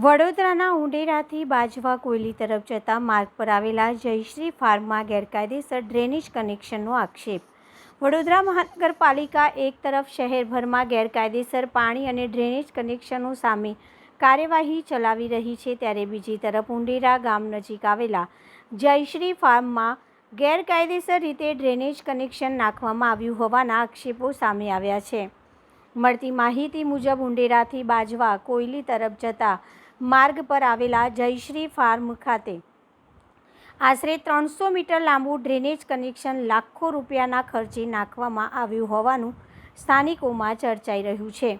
વડોદરાના ઉંડેરાથી બાજવા કોયલી તરફ જતા માર્ગ પર આવેલા જયશ્રી ફાર્મમાં ગેરકાયદેસર ડ્રેનેજ કનેક્શનનો આક્ષેપ। વડોદરા મહાનગરપાલિકા એક તરફ શહેરભરમાં ગેરકાયદેસર પાણી અને ડ્રેનેજ કનેક્શનો સામે કાર્યવાહી ચલાવી રહી છે, ત્યારે બીજી તરફ ઉંડેરા ગામ નજીક આવેલા જયશ્રી ફાર્મમાં ગેરકાયદેસર રીતે ડ્રેનેજ કનેક્શન નાખવામાં આવ્યું હોવાના આક્ષેપો સામે આવ્યા છે। મળતી માહિતી મુજબ ઉંડેરાથી બાજવા કોયલી તરફ જતા માર્ગ પર આવેલા જયશ્રી ફાર્મ ખાતે આશરે 300 મીટર લાંબુ ડ્રેનેજ કનેક્શન લાખો રૂપિયાના ખર્ચે નાખવામાં આવ્યું હોવાનું સ્થાનિકોમાં ચર્ચાઈ રહ્યું છે।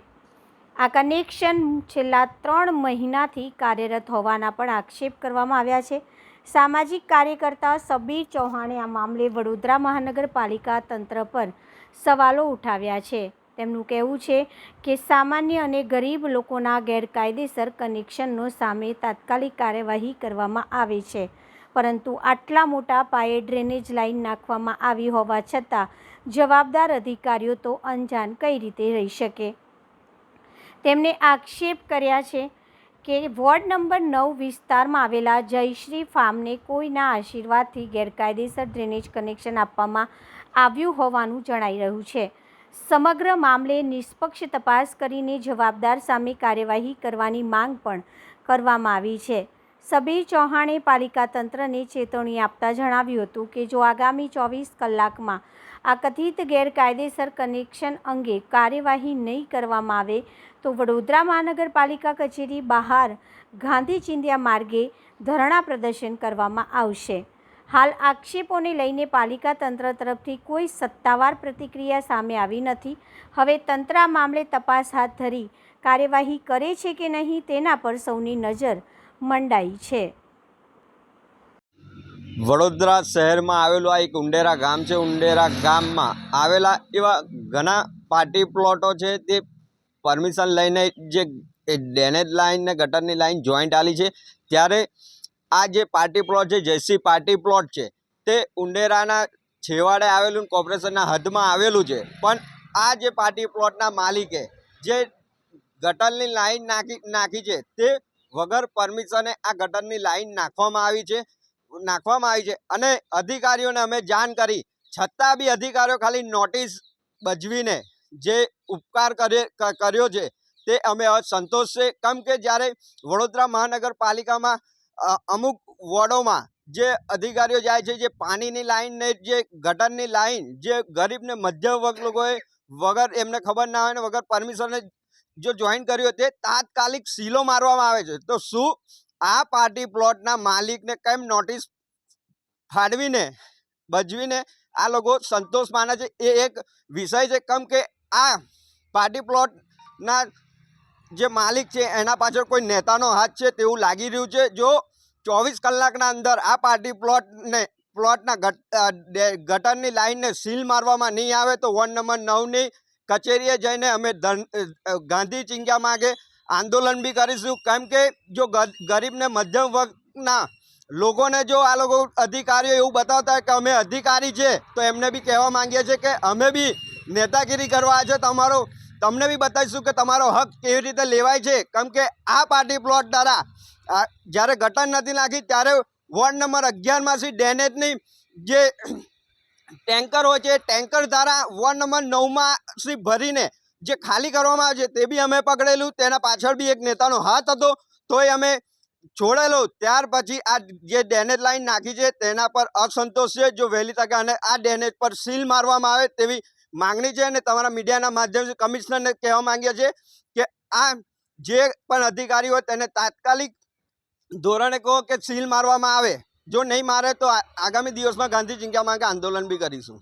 આ કનેક્શન છેલ્લા 3 મહિનાથી કાર્યરત હોવાના પણ આક્ષેપ કરવામાં આવ્યા છે। સામાજિક કાર્યકર્તા સબીર ચૌહાણે આ મામલે વડોદરા મહાનગરપાલિકા તંત્ર પર સવાલો ઉઠાવ્યા છે। તેમનું કહેવું છે કે સામાન્ય અને ગરીબ લોકોના ગેરકાયદેસર કનેક્શનનો સામે તાત્કાલિક કાર્યવાહી કરવામાં આવે છે, પરંતુ આટલા મોટા પાયે ડ્રેનેજ લાઇન નાખવામાં આવી હોવા છતાં જવાબદાર અધિકારીઓ તો અંજાન કઈ રીતે રહી શકે। તેમણે આક્ષેપ કર્યા છે કે વોર્ડ નંબર 9 વિસ્તારમાં આવેલા જયશ્રી ફાર્મને કોઈના આશીર્વાદથી ગેરકાયદેસર ડ્રેનેજ કનેક્શન આપવામાં આવ્યું હોવાનું જણાઈ રહ્યું છે। સમગ્ર મામલે નિષ્પક્ષ તપાસ કરીને જવાબદાર સામે કાર્યવાહી કરવાની માંગ પણ કરવામાં આવી છે। સબીર ચૌહાણે પાલિકા તંત્રને ચેતવણી આપતા જણાવ્યું હતું કે જો આગામી 24 કલાકમાં આ કથિત ગેરકાયદેસર કનેક્શન અંગે કાર્યવાહી નહીં કરવામાં આવે તો વડોદરા મહાનગરપાલિકા કચેરી બહાર ગાંધી ચિંધ્યા માર્ગે ધરણા પ્રદર્શન કરવામાં આવશે। હાલ આક્ષેપોને લઈને પાલિકા તંત્ર તરફથી કોઈ સત્તાવાર પ્રતિક્રિયા સામે આવી નથી। હવે તંત્ર આ મામલે તપાસ હાથ ધરી કાર્યવાહી કરે છે કે નહીં તેના પર સૌની નજર મંડાઈ છે। વડોદરા શહેરમાં આવેલું આ એક ઉંડેરા ગામ છે। ઉંડેરા ગામમાં આવેલા એવા ઘણા પાર્ટી પ્લોટો છે, તે પરમિશન લઈને જે ડ્રેનેજ લાઇન ને ગટરની લાઇન જોઈન્ટ આલી છે, ત્યારે આ જે પાર્ટી પ્લોટ છે જયશ્રી પાર્ટી પ્લોટ છે તે ઉંડેરાના છેવાડે આવેલું કોર્પોરેશનના હદમાં આવેલું છે। પણ આ જે પાર્ટી પ્લોટના માલિકે જે ગટરની લાઇન નાખી છે તે વગર પરમિશને આ ગટરની લાઇન નાખવામાં આવી છે અને અધિકારીઓને અમે જાણ કરી છતાં બી અધિકારીઓ ખાલી નોટિસ બજવીને જે ઉપકાર કર્યો છે તે અમે અસંતોષ છે। કેમ કે જ્યારે વડોદરા મહાનગરપાલિકામાં અમુક વોર્ડોમાં જે અધિકારીઓ જાય છે, જે પાણીની લાઈન ને જે ગટરની લાઈન જે ગરીબ ને મધ્યમ વર્ગ લોકોએ વગર એમને ખબર ના હોય ને વગર પરમિશને જો જોઈન કર્યું તે તાત્કાલિક સીલો મારવામાં આવે છે। તો શું આ પાર્ટી પ્લોટના માલિકને કેમ નોટિસ ફાળવીને બજવીને આ લોકો સંતોષ માને છે એ એક વિષય છે। કેમ કે આ પાર્ટી પ્લોટના જે માલિક છે એના પાછળ કોઈ નેતાનો હાથ છે તેવું લાગી રહ્યું છે। જો 24 કલાકના અંદર આ પાર્ટી પ્લોટના ગટરની લાઇનને સીલ મારવામાં નહીં આવે તો વોર્ડ નંબર 9ની કચેરીએ જઈને અમે ગાંધી ચિંધ્યા માર્ગે આંદોલન બી કરીશું। કેમ કે જો ગરીબને મધ્યમ વર્ગના લોકોને જો આ લોકો અધિકારીઓ એવું બતાવતા હોય કે અમે અધિકારી છે, તો એમને બી કહેવા માંગીએ છીએ કે અમે બી નેતાગીરી કરવા છે, તમને બી બતાવીશું કે તમારો હક કેવી રીતે લેવાય છે। કેમ કે આ પાર્ટી પ્લોટ દ્વારા જ્યારે ગટર નથી નાખી ત્યારે વોર્ડ નંબર 11માંથી ડ્રેનેજની જે ટેન્કર હોય છે ટેન્કર દ્વારા વોર્ડ નંબર 9માંથી ભરીને જે ખાલી કરવામાં આવે છે તે બી અમે પકડેલું। તેના પાછળ બી એક નેતાનો હાથ હતો તોય અમે છોડેલો। ત્યાર પછી આ જે ડ્રેનેજ લાઈન નાખી છે તેના પર અસંતોષ છે। જો વહેલી તકે અને આ ડ્રેનેજ પર સીલ મારવામાં આવે તેવી માંગણી છે અને તમારા મીડિયાના માધ્યમથી કમિશનરને કહેવા માંગીએ છીએ કે આ જે પણ અધિકારી હોય તેને તાત્કાલિક ધોરણે કહો કે સીલ મારવામાં આવે। જો નહીં મારે તો આગામી દિવસમાં ગાંધી ચિંધ્યા માર્ગે આંદોલન બી કરીશું।